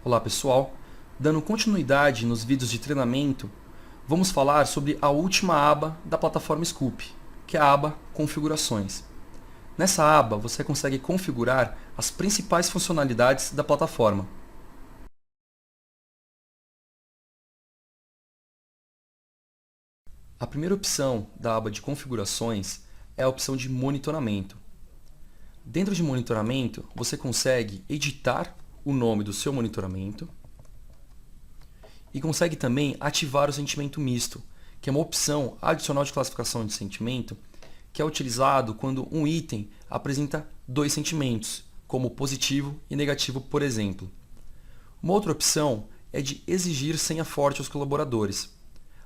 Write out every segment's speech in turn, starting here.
Olá pessoal, dando continuidade nos vídeos de treinamento, vamos falar sobre a última aba da plataforma Scoop, que é a aba Configurações. Nessa aba você consegue configurar as principais funcionalidades da plataforma. A primeira opção da aba de configurações é a opção de monitoramento. Dentro de monitoramento, você consegue editar o nome do seu monitoramento e consegue também ativar o sentimento misto, que é uma opção adicional de classificação de sentimento que é utilizado quando um item apresenta dois sentimentos, como positivo e negativo, por exemplo. Uma outra opção é de exigir senha forte aos colaboradores.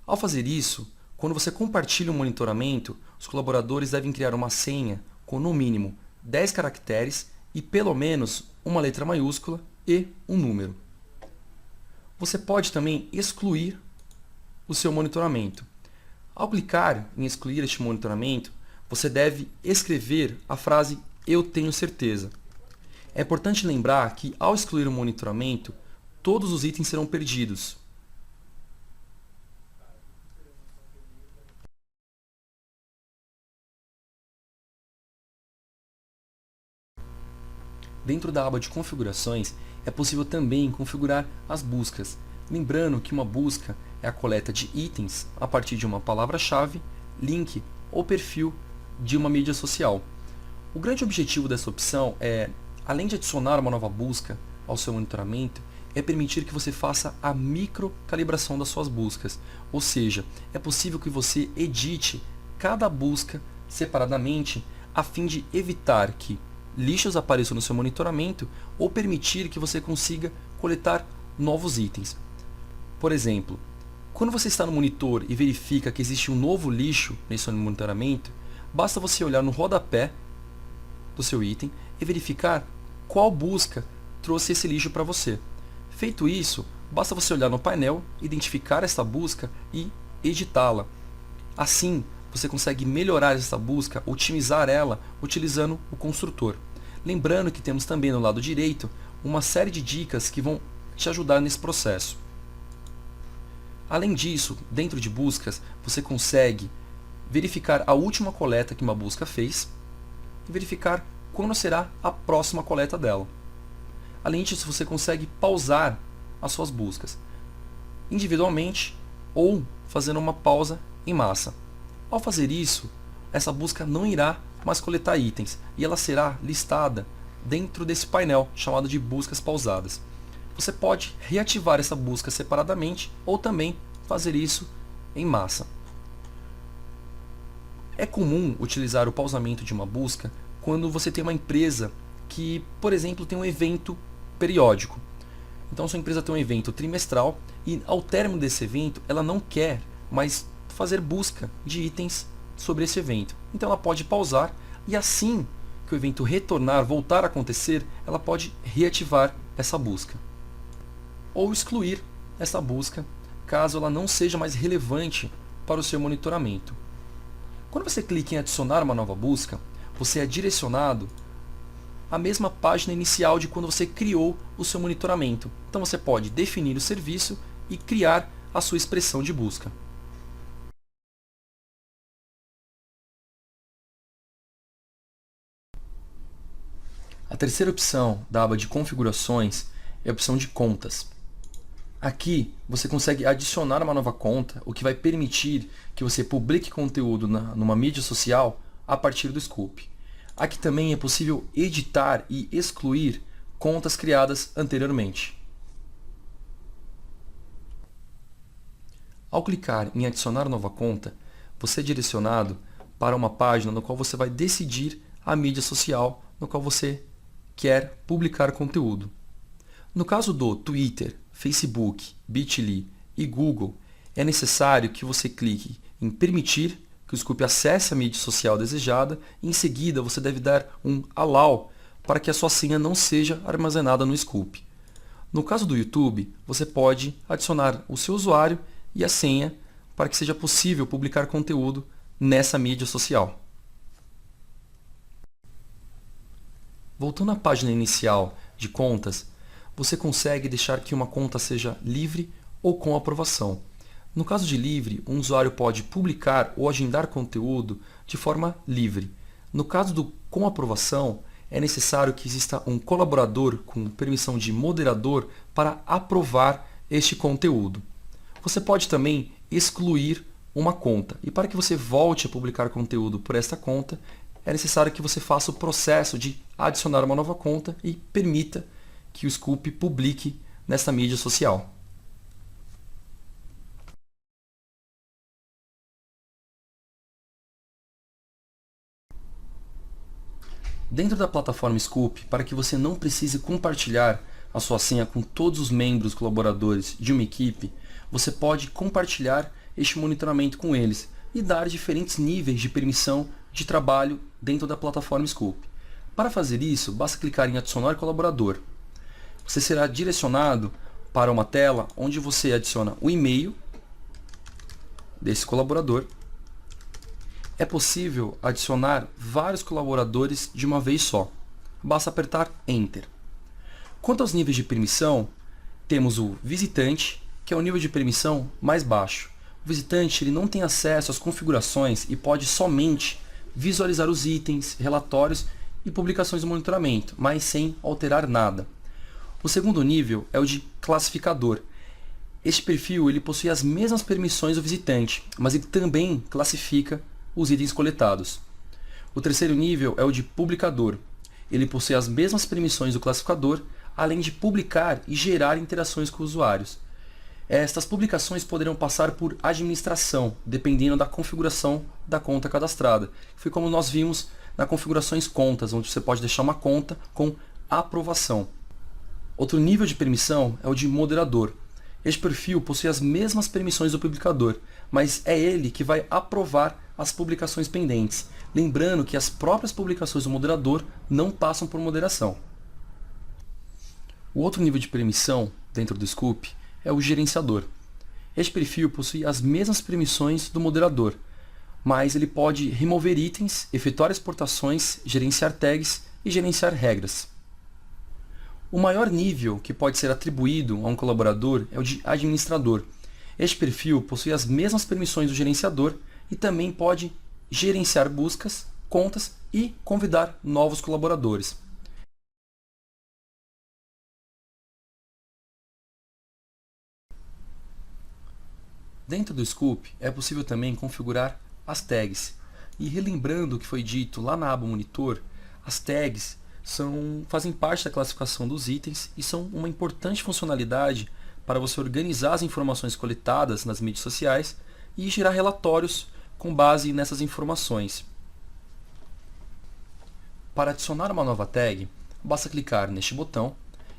Ao fazer isso, quando você compartilha um monitoramento, os colaboradores devem criar uma senha com no mínimo 10 caracteres e pelo menos uma letra maiúscula e um número. Você pode também excluir o seu monitoramento. Ao clicar em excluir este monitoramento, você deve escrever a frase "eu tenho certeza". É importante lembrar que ao excluir o monitoramento, todos os itens serão perdidos. Dentro da aba de configurações, é possível também configurar as buscas. Lembrando que uma busca é a coleta de itens a partir de uma palavra-chave, link ou perfil de uma mídia social. O grande objetivo dessa opção é, além de adicionar uma nova busca ao seu monitoramento, é permitir que você faça a microcalibração das suas buscas. Ou seja, é possível que você edite cada busca separadamente a fim de evitar que lixos apareçam no seu monitoramento ou permitir que você consiga coletar novos itens. Por exemplo, quando você está no monitor e verifica que existe um novo lixo nesse seu monitoramento, basta você olhar no rodapé do seu item e verificar qual busca trouxe esse lixo para você. Feito isso, basta você olhar no painel, identificar essa busca e editá-la. Assim, você consegue melhorar essa busca, otimizar ela, utilizando o construtor. Lembrando que temos também no lado direito uma série de dicas que vão te ajudar nesse processo. Além disso, dentro de buscas, você consegue verificar a última coleta que uma busca fez e verificar quando será a próxima coleta dela. Além disso, você consegue pausar as suas buscas individualmente ou fazendo uma pausa em massa. Ao fazer isso, essa busca não irá mais coletar itens e ela será listada dentro desse painel chamado de buscas pausadas. Você pode reativar essa busca separadamente ou também fazer isso em massa. É comum utilizar o pausamento de uma busca quando você tem uma empresa que, por exemplo, tem um evento periódico. Então, sua empresa tem um evento trimestral e, ao término desse evento, ela não quer mais fazer busca de itens sobre esse evento. Então, ela pode pausar e, assim que o evento retornar, voltar a acontecer, ela pode reativar essa busca. Ou excluir essa busca, caso ela não seja mais relevante para o seu monitoramento. Quando você clica em adicionar uma nova busca, você é direcionado à mesma página inicial de quando você criou o seu monitoramento. Então você pode definir o serviço e criar a sua expressão de busca. A terceira opção da aba de configurações é a opção de contas. Aqui você consegue adicionar uma nova conta, o que vai permitir que você publique conteúdo numa mídia social a partir do Scoop. Aqui também é possível editar e excluir contas criadas anteriormente. Ao clicar em adicionar nova conta, você é direcionado para uma página no qual você vai decidir a mídia social no qual você quer publicar conteúdo. No caso do Twitter, Facebook, Bitly e Google, é necessário que você clique em permitir que o Scoop acesse a mídia social desejada e em seguida você deve dar um allow para que a sua senha não seja armazenada no Scoop. No caso do YouTube, você pode adicionar o seu usuário e a senha para que seja possível publicar conteúdo nessa mídia social. Voltando à página inicial de contas, você consegue deixar que uma conta seja livre ou com aprovação. No caso de livre, um usuário pode publicar ou agendar conteúdo de forma livre. No caso do com aprovação, é necessário que exista um colaborador com permissão de moderador para aprovar este conteúdo. Você pode também excluir uma conta. E para que você volte a publicar conteúdo por esta conta, é necessário que você faça o processo de adicionar uma nova conta e permita que o Scoop publique nessa mídia social. Dentro da plataforma Scoop, para que você não precise compartilhar a sua senha com todos os membros colaboradores de uma equipe, você pode compartilhar este monitoramento com eles e dar diferentes níveis de permissão de trabalho dentro da plataforma Scoop. Para fazer isso, basta clicar em adicionar colaborador. Você será direcionado para uma tela onde você adiciona o e-mail desse colaborador. É possível adicionar vários colaboradores de uma vez só. Basta apertar Enter. Quanto aos níveis de permissão, temos o visitante, que é o nível de permissão mais baixo. O visitante ele não tem acesso às configurações e pode somente visualizar os itens, relatórios e publicações do monitoramento, mas sem alterar nada. O segundo nível é o de classificador. Este perfil ele possui as mesmas permissões do visitante, mas ele também classifica os itens coletados. O terceiro nível é o de publicador. Ele possui as mesmas permissões do classificador, além de publicar e gerar interações com os usuários. Estas publicações poderão passar por administração, dependendo da configuração da conta cadastrada. Foi como nós vimos na configurações contas, onde você pode deixar uma conta com aprovação. Outro nível de permissão é o de moderador. Este perfil possui as mesmas permissões do publicador, mas é ele que vai aprovar as publicações pendentes. Lembrando que as próprias publicações do moderador não passam por moderação. O outro nível de permissão dentro do Scoop é o gerenciador. Este perfil possui as mesmas permissões do moderador, mas ele pode remover itens, efetuar exportações, gerenciar tags e gerenciar regras. O maior nível que pode ser atribuído a um colaborador é o de administrador. Este perfil possui as mesmas permissões do gerenciador e também pode gerenciar buscas, contas e convidar novos colaboradores. Dentro do Scoop é possível também configurar as tags. E relembrando o que foi dito lá na aba Monitor, as tags fazem parte da classificação dos itens e são uma importante funcionalidade para você organizar as informações coletadas nas mídias sociais e gerar relatórios com base nessas informações. Para adicionar uma nova tag, basta clicar neste botão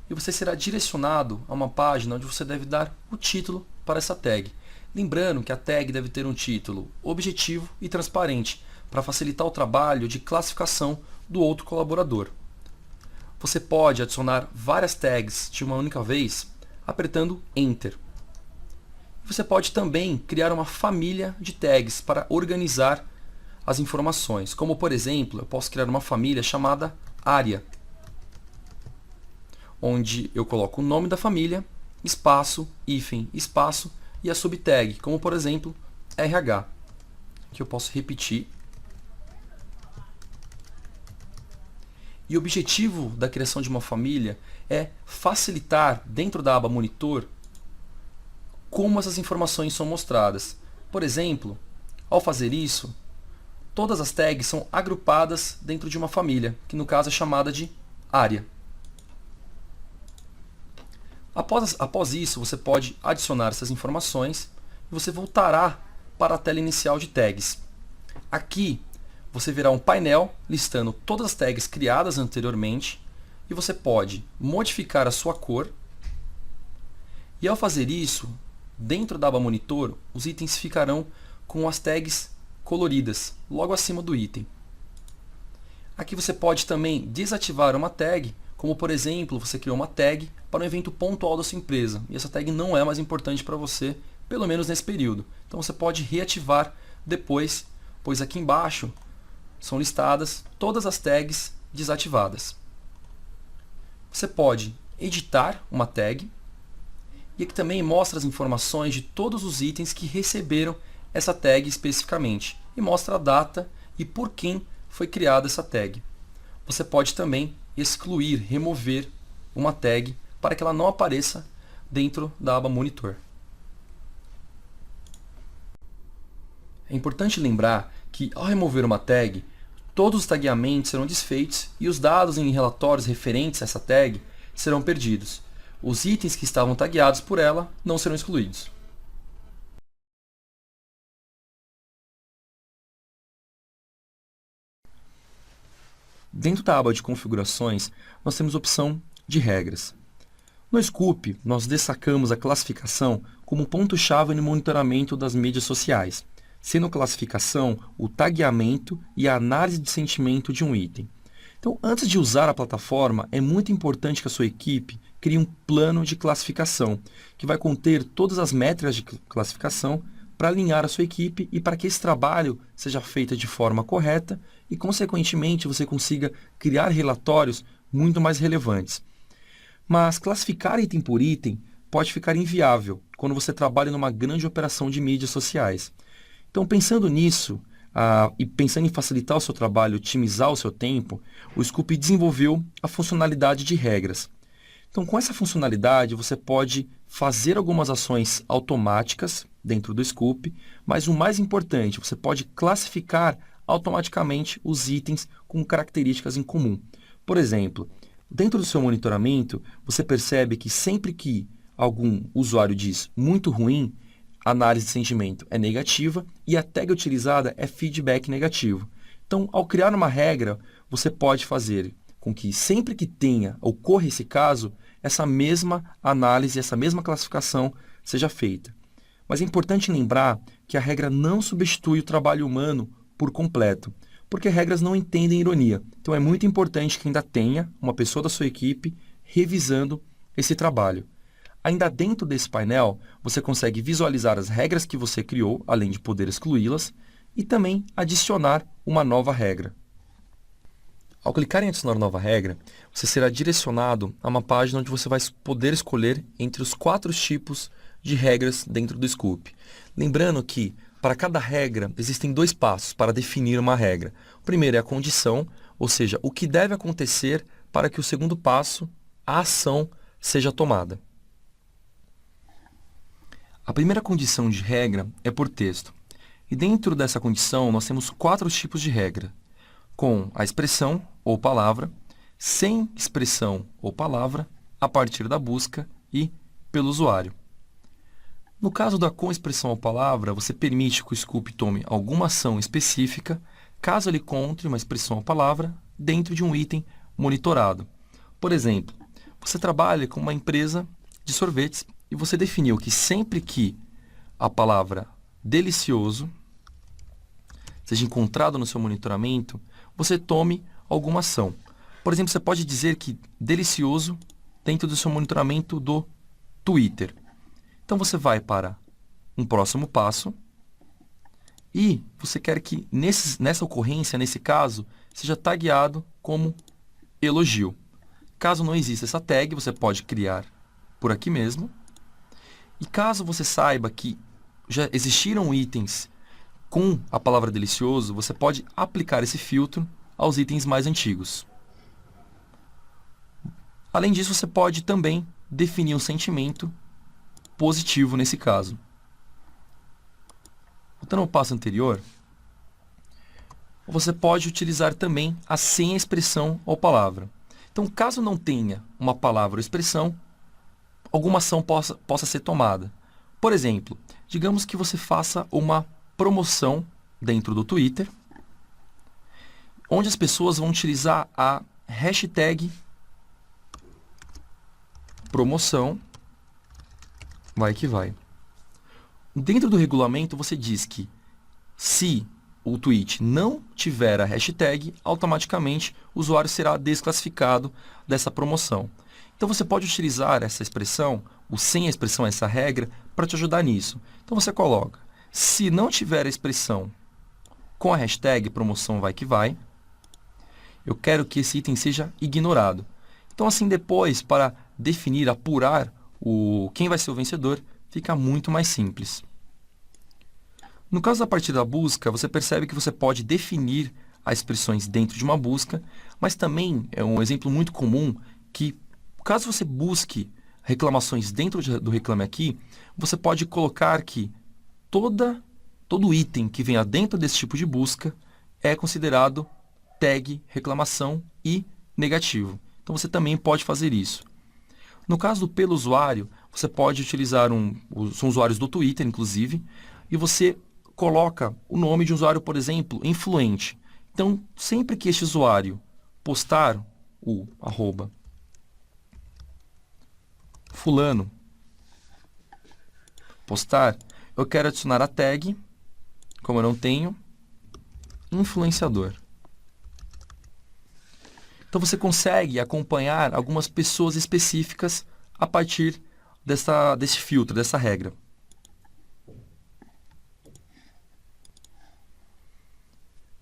e você será direcionado a uma página onde você deve dar o título para essa tag. Lembrando que a tag deve ter um título objetivo e transparente para facilitar o trabalho de classificação do outro colaborador. Você pode adicionar várias tags de uma única vez apertando Enter. Você pode também criar uma família de tags para organizar as informações, como por exemplo, eu posso criar uma família chamada área, onde eu coloco o nome da família, espaço, hífen, espaço e a subtag, como por exemplo RH, que eu posso repetir. E o objetivo da criação de uma família é facilitar dentro da aba Monitor como essas informações são mostradas. Por exemplo, ao fazer isso, todas as tags são agrupadas dentro de uma família, que no caso é chamada de área. Após isso, você pode adicionar essas informações e você voltará para a tela inicial de tags. Aqui, você verá um painel listando todas as tags criadas anteriormente e você pode modificar a sua cor. E ao fazer isso, dentro da aba Monitor, os itens ficarão com as tags coloridas, logo acima do item. Aqui você pode também desativar uma tag, como por exemplo, você criou uma tag para um evento pontual da sua empresa, e essa tag não é mais importante para você, pelo menos nesse período. Então você pode reativar depois, pois aqui embaixo são listadas todas as tags desativadas. Você pode editar uma tag, e aqui também mostra as informações de todos os itens que receberam essa tag especificamente, e mostra a data e por quem foi criada essa tag. Você pode também excluir, remover uma tag para que ela não apareça dentro da aba Monitor. É importante lembrar que, ao remover uma tag, todos os tagueamentos serão desfeitos e os dados em relatórios referentes a essa tag serão perdidos. Os itens que estavam tagueados por ela não serão excluídos. Dentro da aba de configurações, nós temos a opção de regras. No Scoop, nós destacamos a classificação como ponto-chave no monitoramento das mídias sociais, sendo classificação o tagueamento e a análise de sentimento de um item. Então, antes de usar a plataforma, é muito importante que a sua equipe crie um plano de classificação, que vai conter todas as métricas de classificação para alinhar a sua equipe e para que esse trabalho seja feito de forma correta e, consequentemente, você consiga criar relatórios muito mais relevantes. Mas classificar item por item pode ficar inviável quando você trabalha numa grande operação de mídias sociais. Então, pensando nisso, e pensando em facilitar o seu trabalho, otimizar o seu tempo, o Scoop desenvolveu a funcionalidade de regras. Então, com essa funcionalidade, você pode fazer algumas ações automáticas dentro do Scoop, mas o mais importante, você pode classificar automaticamente os itens com características em comum. Por exemplo, dentro do seu monitoramento, você percebe que sempre que algum usuário diz muito ruim, a análise de sentimento é negativa e a tag utilizada é feedback negativo. Então, ao criar uma regra, você pode fazer com que sempre que ocorra esse caso, essa mesma análise, essa mesma classificação seja feita. Mas é importante lembrar que a regra não substitui o trabalho humano por completo, porque regras não entendem ironia. Então, é muito importante que ainda tenha uma pessoa da sua equipe revisando esse trabalho. Ainda dentro desse painel, você consegue visualizar as regras que você criou, além de poder excluí-las, e também adicionar uma nova regra. Ao clicar em adicionar nova regra, você será direcionado a uma página onde você vai poder escolher entre os 4 tipos de regras dentro do Scoop. Lembrando que, para cada regra, existem 2 passos para definir uma regra. O primeiro é a condição, ou seja, o que deve acontecer para que o segundo passo, a ação, seja tomada. A primeira condição de regra é por texto. E dentro dessa condição, nós temos 4 tipos de regra, com a expressão ou palavra, sem expressão ou palavra, a partir da busca e pelo usuário. No caso da com expressão ou palavra, você permite que o Scoop tome alguma ação específica, caso ele encontre uma expressão ou palavra dentro de um item monitorado. Por exemplo, você trabalha com uma empresa de sorvetes e você definiu que sempre que a palavra delicioso seja encontrada no seu monitoramento, você tome alguma ação. Por exemplo, você pode dizer que delicioso dentro do seu monitoramento do Twitter. Então, você vai para um próximo passo e você quer que nessa ocorrência, nesse caso, seja tagueado como elogio. Caso não exista essa tag, você pode criar por aqui mesmo. E caso você saiba que já existiram itens com a palavra delicioso, você pode aplicar esse filtro aos itens mais antigos. Além disso, você pode também definir um sentimento positivo nesse caso. Voltando ao passo anterior, você pode utilizar também a sem expressão ou palavra. Então, caso não tenha uma palavra ou expressão, alguma ação possa ser tomada. Por exemplo, digamos que você faça uma promoção dentro do Twitter, onde as pessoas vão utilizar a hashtag promoção, vai que vai. Dentro do regulamento, você diz que se o tweet não tiver a hashtag, automaticamente o usuário será desclassificado dessa promoção. Então, você pode utilizar essa expressão, o sem a expressão, essa regra, para te ajudar nisso. Então, você coloca, se não tiver a expressão com a hashtag promoção vai que vai, eu quero que esse item seja ignorado. Então, assim, depois, para definir, apurar quem vai ser o vencedor, fica muito mais simples. No caso da partida da busca, você percebe que você pode definir as expressões dentro de uma busca, mas também é um exemplo muito comum que, caso você busque reclamações dentro do Reclame Aqui, você pode colocar que todo item que venha dentro desse tipo de busca é considerado tag reclamação e negativo. Então você também pode fazer isso. No caso do pelo usuário, você pode utilizar são usuários do Twitter, inclusive, e você coloca o nome de um usuário, por exemplo, influente. Então, sempre que este usuário postar o @fulano postar, eu quero adicionar a tag, como eu não tenho, influenciador. Então você consegue acompanhar algumas pessoas específicas a partir desse filtro, dessa regra.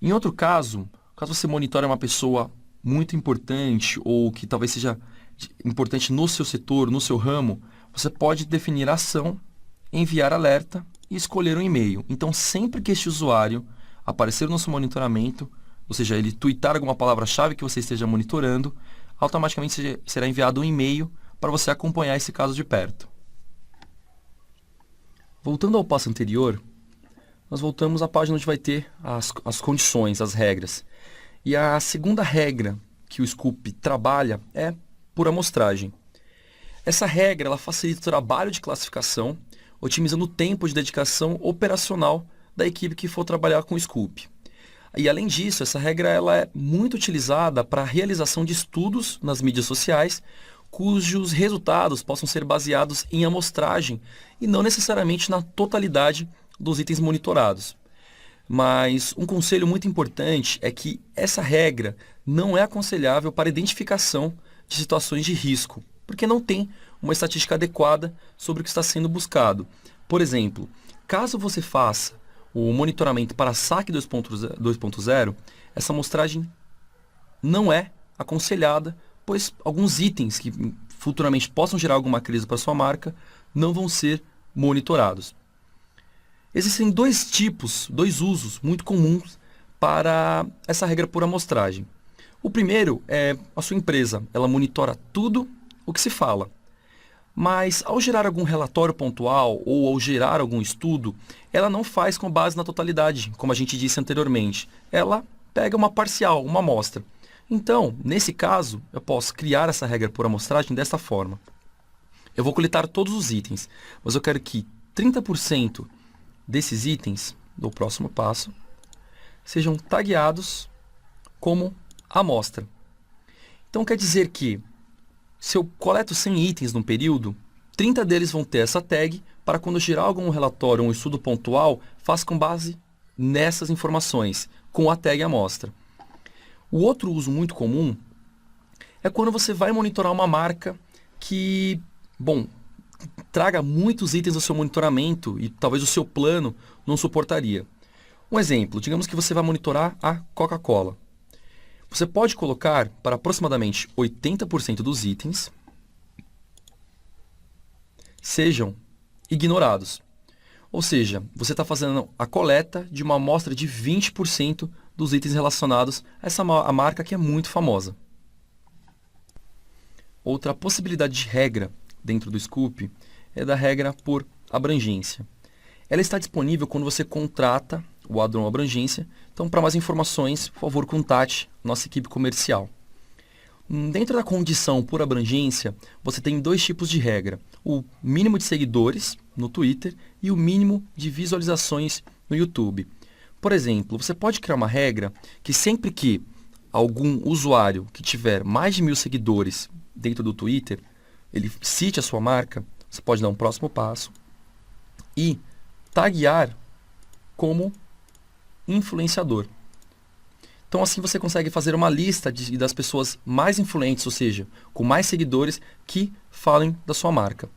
Em outro caso você monitore uma pessoa muito importante ou que talvez seja importante no seu setor, no seu ramo, você pode definir a ação, enviar alerta e escolher um e-mail. Então, sempre que este usuário aparecer no seu monitoramento, ou seja, ele tweetar alguma palavra-chave que você esteja monitorando, automaticamente será enviado um e-mail para você acompanhar esse caso de perto. Voltando ao passo anterior, nós voltamos à página onde vai ter as condições, as regras. E a segunda regra que o Scoop trabalha é por amostragem. Essa regra ela facilita o trabalho de classificação, otimizando o tempo de dedicação operacional da equipe que for trabalhar com o Scoop. E além disso, essa regra ela é muito utilizada para a realização de estudos nas mídias sociais, cujos resultados possam ser baseados em amostragem e não necessariamente na totalidade dos itens monitorados. Mas um conselho muito importante é que essa regra não é aconselhável para identificação de situações de risco, porque não tem uma estatística adequada sobre o que está sendo buscado. Por exemplo, caso você faça o monitoramento para saque 2.0, essa amostragem não é aconselhada, pois alguns itens que futuramente possam gerar alguma crise para sua marca não vão ser monitorados. Existem dois usos muito comuns para essa regra por amostragem. O primeiro é a sua empresa, ela monitora tudo o que se fala. Mas ao gerar algum relatório pontual ou ao gerar algum estudo, ela não faz com base na totalidade, como a gente disse anteriormente. Ela pega uma parcial, uma amostra. Então, nesse caso, eu posso criar essa regra por amostragem desta forma. Eu vou coletar todos os itens, mas eu quero que 30% desses itens, do próximo passo, sejam tagueados como amostra. Então quer dizer que se eu coleto 100 itens num período, 30 deles vão ter essa tag para quando eu gerar algum relatório ou um estudo pontual, faça com base nessas informações, com a tag amostra. O outro uso muito comum é quando você vai monitorar uma marca que, traga muitos itens do seu monitoramento e talvez o seu plano não suportaria. Um exemplo, digamos que você vai monitorar a Coca-Cola. Você pode colocar para aproximadamente 80% dos itens sejam ignorados. Ou seja, você está fazendo a coleta de uma amostra de 20% dos itens relacionados a marca que é muito famosa. Outra possibilidade de regra dentro do Scoop é da regra por abrangência. Ela está disponível quando você contrata o add-on abrangência. Então, para mais informações, por favor, contate nossa equipe comercial. Dentro da condição por abrangência, você tem dois tipos de regra. O mínimo de seguidores no Twitter e o mínimo de visualizações no YouTube. Por exemplo, você pode criar uma regra que sempre que algum usuário que tiver mais de 1.000 seguidores dentro do Twitter, ele cite a sua marca, você pode dar um próximo passo e taguear como influenciador. Então assim você consegue fazer uma lista das pessoas mais influentes, ou seja, com mais seguidores que falem da sua marca.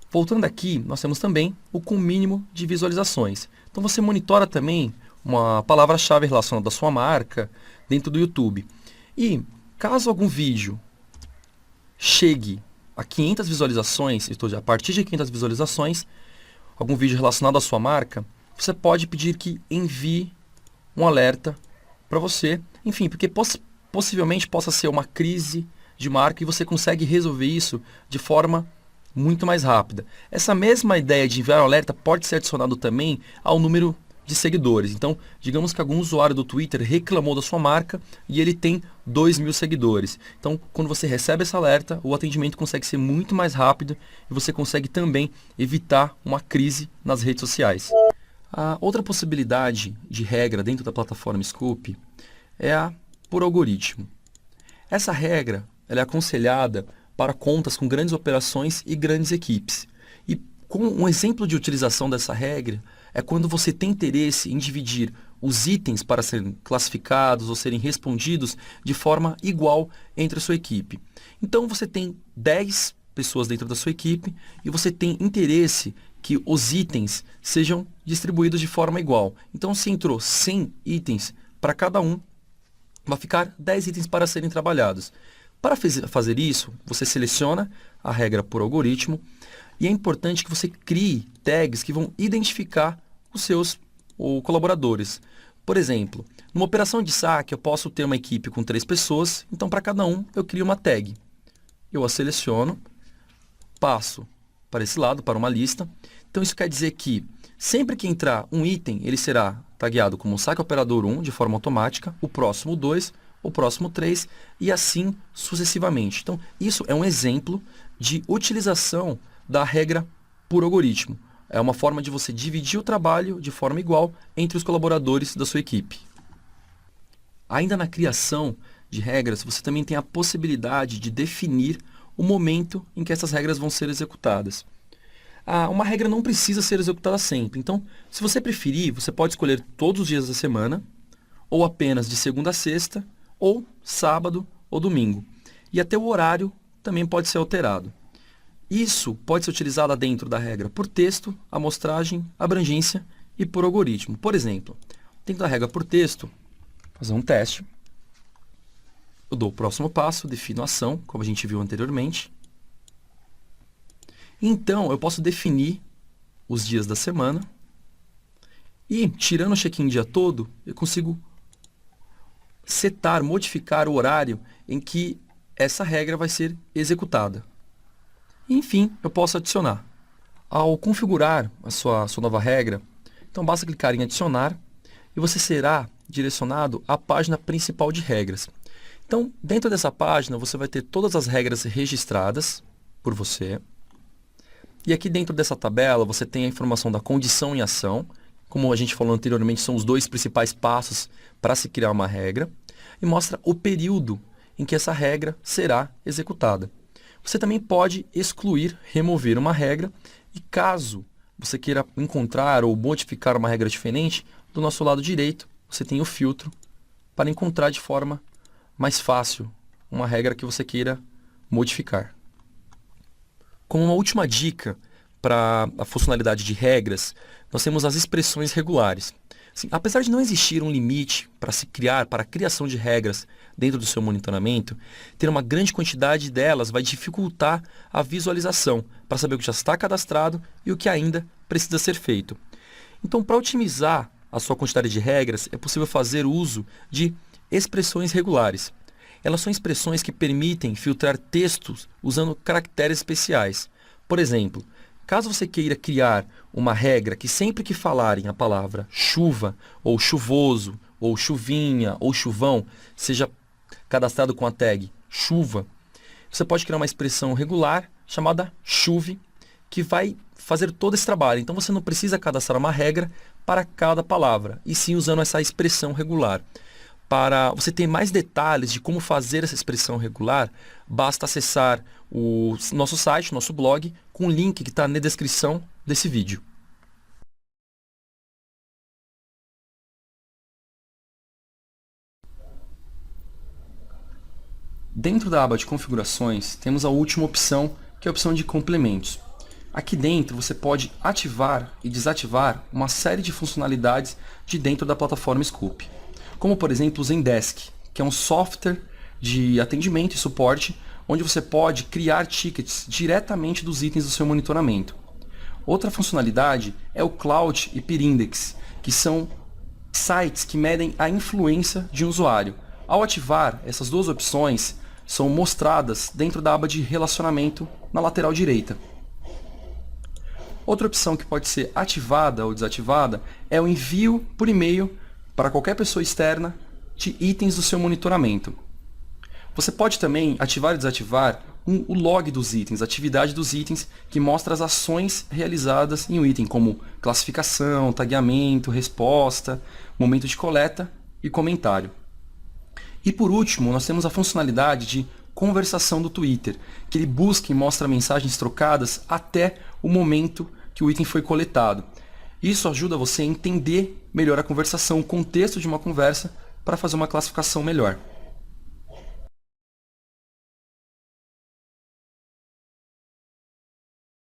Voltando aqui, nós temos também o com mínimo de visualizações. Então você monitora também uma palavra-chave relacionada à sua marca dentro do YouTube. E caso algum vídeo chegue a 500 visualizações, a partir de 500 visualizações, algum vídeo relacionado à sua marca, você pode pedir que envie um alerta para você, enfim, porque possivelmente possa ser uma crise de marca e você consegue resolver isso de forma muito mais rápida. Essa mesma ideia de enviar um alerta pode ser adicionado também ao número de seguidores. Então, digamos que algum usuário do Twitter reclamou da sua marca e ele tem 2.000 seguidores. Então, quando você recebe esse alerta, o atendimento consegue ser muito mais rápido e você consegue também evitar uma crise nas redes sociais. A outra possibilidade de regra dentro da plataforma Scoop é a por algoritmo. Essa regra ela é aconselhada para contas com grandes operações e grandes equipes. E com um exemplo de utilização dessa regra é quando você tem interesse em dividir os itens para serem classificados ou serem respondidos de forma igual entre a sua equipe. Então você tem 10 pessoas dentro da sua equipe e você tem interesse que os itens sejam distribuídos de forma igual. Então se entrou 100 itens para cada um, vai ficar 10 itens para serem trabalhados. Para fazer isso, você seleciona a regra por algoritmo e é importante que você crie tags que vão identificar os seus colaboradores. Por exemplo, numa operação de saque, eu posso ter uma equipe com 3 pessoas, então para cada um eu crio uma tag. Eu a seleciono, passo para esse lado, para uma lista. Então isso quer dizer que sempre que entrar um item, ele será tagueado como saque operador 1 de forma automática, o próximo 2, o próximo 3 e assim sucessivamente. Então isso é um exemplo de utilização da regra por algoritmo. É uma forma de você dividir o trabalho de forma igual entre os colaboradores da sua equipe. Ainda na criação de regras, você também tem a possibilidade de definir o momento em que essas regras vão ser executadas. Uma regra não precisa ser executada sempre. Então, se você preferir, você pode escolher todos os dias da semana, ou apenas de segunda a sexta, ou sábado ou domingo. E até o horário também pode ser alterado. Isso pode ser utilizado dentro da regra por texto, amostragem, abrangência e por algoritmo. Por exemplo, dentro da regra por texto, fazer um teste. Eu dou o próximo passo, defino a ação, como a gente viu anteriormente. Então, eu posso definir os dias da semana e, tirando o check-in dia todo, eu consigo modificar o horário em que essa regra vai ser executada. Enfim, eu posso adicionar. Ao configurar a sua nova regra, então basta clicar em adicionar e você será direcionado à página principal de regras. Então, dentro dessa página, você vai ter todas as regras registradas por você. E aqui dentro dessa tabela, você tem a informação da condição em ação. Como a gente falou anteriormente, são os 2 principais passos para se criar uma regra. E mostra o período em que essa regra será executada. Você também pode excluir, remover uma regra e caso você queira encontrar ou modificar uma regra diferente, do nosso lado direito você tem o filtro para encontrar de forma mais fácil uma regra que você queira modificar. Como uma última dica para a funcionalidade de regras, nós temos as expressões regulares. Assim, apesar de não existir um limite para a criação de regras dentro do seu monitoramento, ter uma grande quantidade delas vai dificultar a visualização para saber o que já está cadastrado e o que ainda precisa ser feito. Então, para otimizar a sua quantidade de regras, é possível fazer uso de expressões regulares. Elas são expressões que permitem filtrar textos usando caracteres especiais. Por exemplo, caso você queira criar uma regra que sempre que falarem a palavra chuva, ou chuvoso, ou chuvinha, ou chuvão, seja cadastrado com a tag chuva, você pode criar uma expressão regular chamada chuve, que vai fazer todo esse trabalho. Então você não precisa cadastrar uma regra para cada palavra, e sim usando essa expressão regular. Para você ter mais detalhes de como fazer essa expressão regular, basta acessar o nosso site, o nosso blog, com o link que está na descrição desse vídeo. Dentro da aba de configurações, temos a última opção, que é a opção de complementos. Aqui dentro você pode ativar e desativar uma série de funcionalidades de dentro da plataforma Scoop. Como, por exemplo, o Zendesk, que é um software de atendimento e suporte, onde você pode criar tickets diretamente dos itens do seu monitoramento. Outra funcionalidade é o Cloud e Peerindex, que são sites que medem a influência de um usuário. Ao ativar, essas duas opções são mostradas dentro da aba de relacionamento na lateral direita. Outra opção que pode ser ativada ou desativada é o envio por e-mail para qualquer pessoa externa de itens do seu monitoramento. Você pode também ativar e desativar o log dos itens, a atividade dos itens, que mostra as ações realizadas em um item, como classificação, tagueamento, resposta, momento de coleta e comentário. E por último, nós temos a funcionalidade de conversação do Twitter, que ele busca e mostra mensagens trocadas até o momento que o item foi coletado. Isso ajuda você a entender melhor a conversação, o contexto de uma conversa, para fazer uma classificação melhor.